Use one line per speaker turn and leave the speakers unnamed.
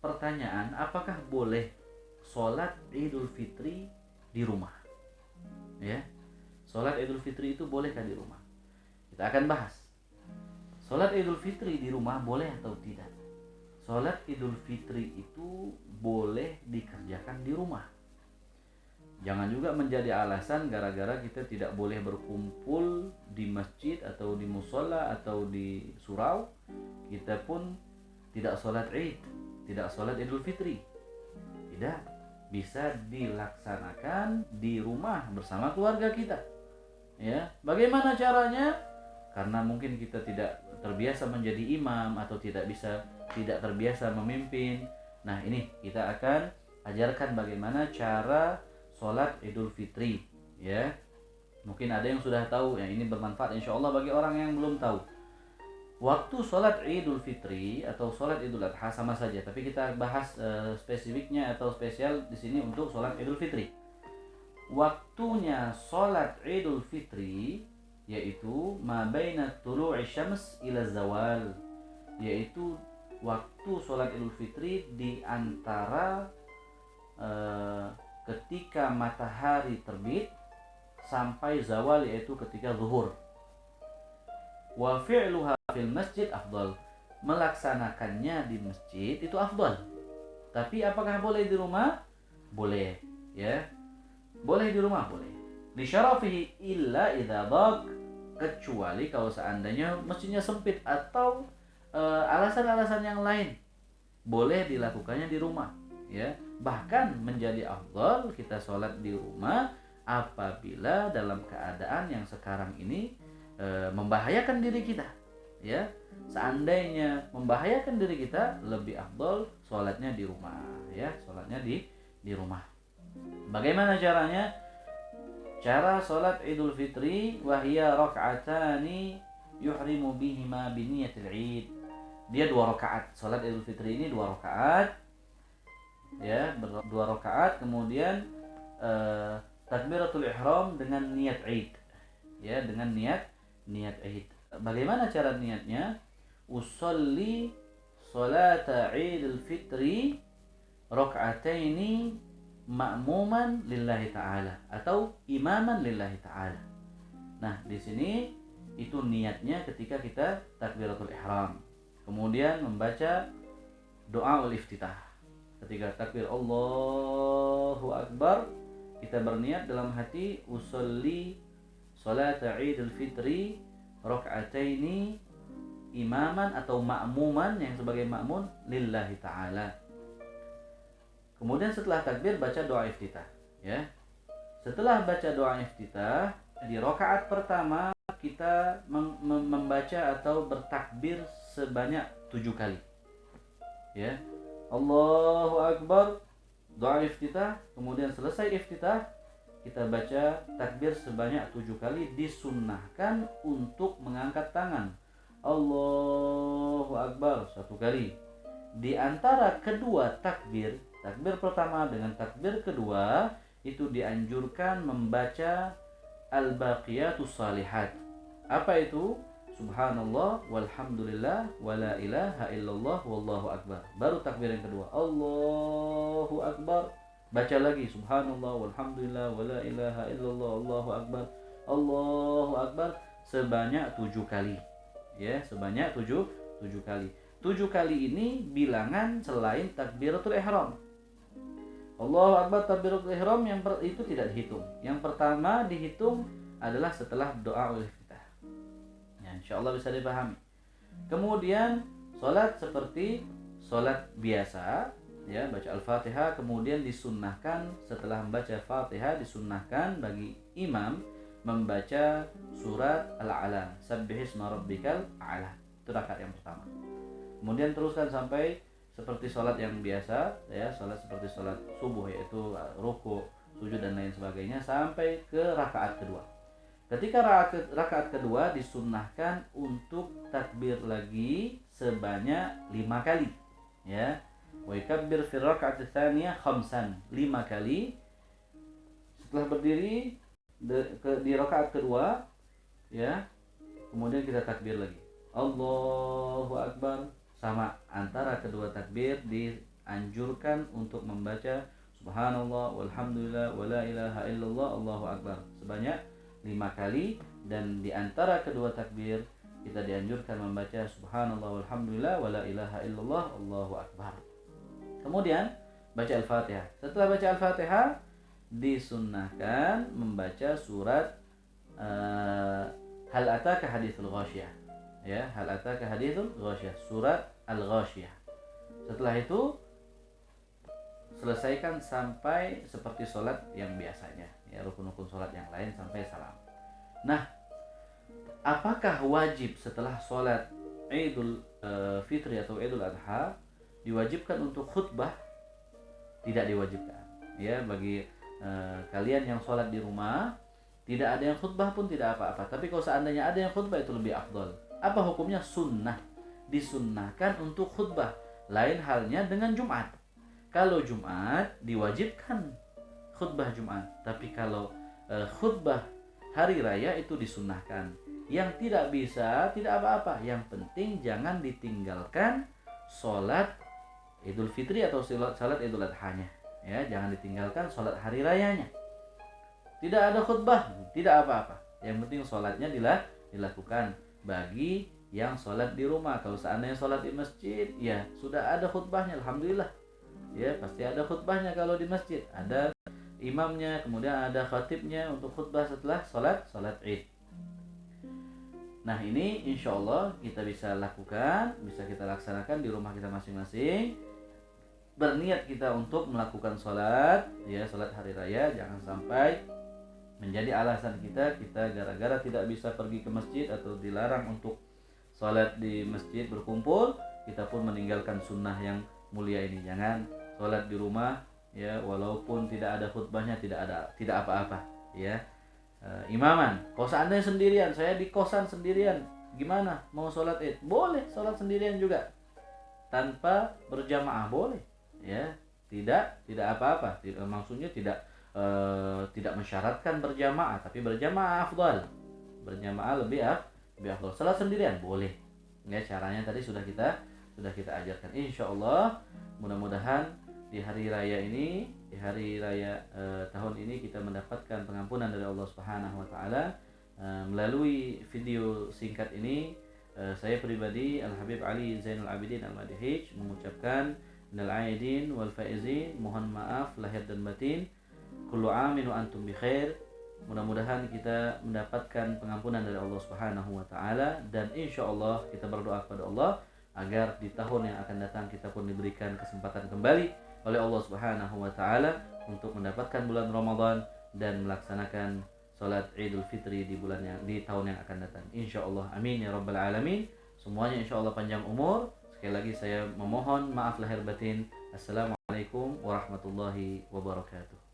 Pertanyaan, apakah boleh sholat Idul Fitri di rumah? Ya, sholat Idul Fitri itu bolehkah di rumah? Kita akan bahas. Sholat Idul Fitri di rumah boleh atau tidak? Sholat Idul Fitri itu boleh dikerjakan di rumah. Jangan juga menjadi alasan gara-gara kita tidak boleh berkumpul di masjid atau di musola atau di surau, kita pun tidak sholat Id, tidak sholat Idul Fitri. Tidak, bisa dilaksanakan di rumah bersama keluarga kita. Ya, bagaimana caranya? Karena mungkin kita tidak terbiasa menjadi imam atau tidak terbiasa memimpin. Nah, ini kita akan ajarkan bagaimana cara sholat Idul Fitri. Ya, mungkin ada yang sudah tahu, yang ini bermanfaat insya Allah bagi orang yang belum tahu. Waktu sholat Idul Fitri atau sholat Idul Adha sama saja, tapi kita bahas spesifiknya atau spesial di sini untuk sholat Idul Fitri. Waktunya sholat Idul Fitri yaitu ma baina tulu'i syams ila zawal, yaitu waktu sholat Idul Fitri di antara ketika matahari terbit sampai zawal, yaitu ketika zuhur. Wa fi'luha fil masjid afdal, melaksanakannya di masjid itu afdal. Tapi apakah boleh di rumah? Boleh, ya. Boleh di rumah, boleh. Li syarafihi illa idza daq, kecuali kalau seandainya masjidnya sempit atau alasan-alasan yang lain. Boleh dilakukannya di rumah, ya. Bahkan menjadi afdal kita sholat di rumah apabila dalam keadaan yang sekarang ini membahayakan diri kita, ya. Seandainya membahayakan diri kita, lebih afdal sholatnya di rumah, ya. Sholatnya di rumah. Bagaimana caranya? Cara sholat Idul Fitri wahia raka'atani yuhrimu bihima biniyatil Id. Dia 2 rakaat. Sholat Idul Fitri ini 2 rakaat, ya, 2 rakaat. Kemudian takbiratul ihram dengan niat Id, ya, dengan niat Id. Bagaimana cara niatnya? Usolli salata Idul Fitri raka'ataini ma'muman lillahi ta'ala atau imaman lillahi ta'ala. Nah, di sini itu niatnya ketika kita takbiratul ihram. Kemudian membaca doa ul-iftitah. Ketika takbir Allahu Akbar, kita berniat dalam hati usolli salata Idul Fitri raka'ataini imaman atau ma'muman, yang sebagai ma'mun lillahi ta'ala. Kemudian setelah takbir baca doa iftitah, ya. Setelah baca doa iftitah di rakaat pertama kita membaca atau bertakbir sebanyak 7 kali. Ya. Allahu Akbar, doa iftitah, kemudian selesai iftitah kita baca takbir sebanyak 7 kali. Disunnahkan untuk mengangkat tangan. Allahu Akbar 1 kali. Di antara kedua takbir pertama dengan takbir kedua itu dianjurkan membaca al-baqiyatus salihat. Apa itu? Subhanallah walhamdulillah wala ilaha illallah wallahu akbar. Baru takbir yang kedua, Allahu Akbar. Baca lagi Subhanallah walhamdulillah wala ilaha illallah wallahu akbar. Allahu Akbar sebanyak 7 kali. Ya, sebanyak 7 kali. 7 kali ini bilangan selain takbiratul ihram. Allahu Akbar takbiratul ihram itu tidak dihitung. Yang pertama dihitung adalah setelah doa ul-iftitah. Ya, insyaallah bisa dipahami. Kemudian salat seperti salat biasa, ya, baca Al-Fatihah, kemudian disunnahkan setelah membaca Fatihah disunnahkan bagi imam membaca surat Al-A'la, Sabbihisma rabbikal a'la. Itu rakaat yang pertama. Kemudian teruskan sampai seperti sholat yang biasa, ya, sholat seperti sholat subuh, yaitu ruku, sujud dan lain sebagainya, sampai ke rakaat kedua. Ketika rakaat kedua disunnahkan untuk takbir lagi sebanyak 5 kali, ya. Wa yukabbir fi raka'ati tsaniyah khamsan, 5 kali. Setelah berdiri di rakaat kedua, ya, kemudian kita takbir lagi. Allahu Akbar. Sama, antara kedua takbir dianjurkan untuk membaca subhanallah walhamdulillah wala ilaha illallah Allahu Akbar sebanyak 5 kali, dan di antara kedua takbir kita dianjurkan membaca subhanallah walhamdulillah wala ilaha illallah Allahu Akbar. Kemudian baca Al-Fatihah. Setelah baca Al-Fatihah disunnahkan membaca surat Hal ataka haditsul ghasyiyah. Ya, hal ataka haditsul ghasyiyah, surat Al-Ghasyiyah. Setelah itu selesaikan sampai seperti sholat yang biasanya, ya, rukun-rukun sholat yang lain sampai salam. Nah, apakah wajib setelah sholat Idul Fitri atau Idul Adha diwajibkan untuk khutbah? Tidak diwajibkan. Ya, bagi kalian yang sholat di rumah, tidak ada yang khutbah pun tidak apa-apa. Tapi kalau seandainya ada yang khutbah itu lebih afdol. Apa hukumnya? Sunnah. Disunnahkan untuk khutbah. Lain halnya dengan Jumat. Kalau Jumat diwajibkan khutbah Jumat. Tapi kalau khutbah hari raya itu disunnahkan. Yang tidak bisa, tidak apa-apa. Yang penting jangan ditinggalkan sholat Idul Fitri atau sholat Idul Adha-nya. Ya, jangan ditinggalkan sholat hari rayanya. Tidak ada khutbah, tidak apa-apa. Yang penting sholatnya dilakukan. Bagi yang sholat di rumah, kalau seandainya sholat di masjid, ya sudah ada khutbahnya, alhamdulillah. Ya, pasti ada khutbahnya kalau di masjid. Ada imamnya, kemudian ada khatibnya untuk khutbah setelah sholat Id. Nah, ini insya Allah kita bisa lakukan, bisa kita laksanakan di rumah kita masing-masing. Berniat kita untuk melakukan sholat, ya, sholat hari raya. Jangan sampai menjadi alasan kita gara-gara tidak bisa pergi ke masjid atau dilarang untuk sholat di masjid berkumpul, kita pun meninggalkan sunnah yang mulia ini. Jangan sholat di rumah, ya, walaupun tidak ada khutbahnya, tidak apa-apa, ya. Imaman, kalau seandainya sendirian, saya di kosan sendirian, gimana mau sholat Id? Boleh sholat sendirian juga, tanpa berjamaah boleh, ya. Tidak apa-apa. Maksudnya tidak mensyaratkan berjamaah, tapi berjamaah afdal. Berjamaah lebih afdal. Salat sendirian boleh. Ya, caranya tadi sudah kita ajarkan. Insyaallah mudah-mudahan di hari raya ini, di hari raya tahun ini kita mendapatkan pengampunan dari Allah Subhanahu wa taala melalui video singkat ini. Saya pribadi Al Habib Ali Zainul Abidin Al-Madihij mengucapkan minal aidin wal faizin, mohon maaf lahir dan batin. Kullu amin wa antum bi khair. Mudah-mudahan kita mendapatkan pengampunan dari Allah Subhanahu wa taala, dan insyaallah kita berdoa kepada Allah agar di tahun yang akan datang kita pun diberikan kesempatan kembali oleh Allah Subhanahu wa taala untuk mendapatkan bulan Ramadan dan melaksanakan salat Idul Fitri di tahun yang akan datang. Insyaallah, amin ya rabbal alamin. Semuanya insyaallah panjang umur. Sekali lagi saya memohon maaf lahir batin. Assalamualaikum warahmatullahi wabarakatuh.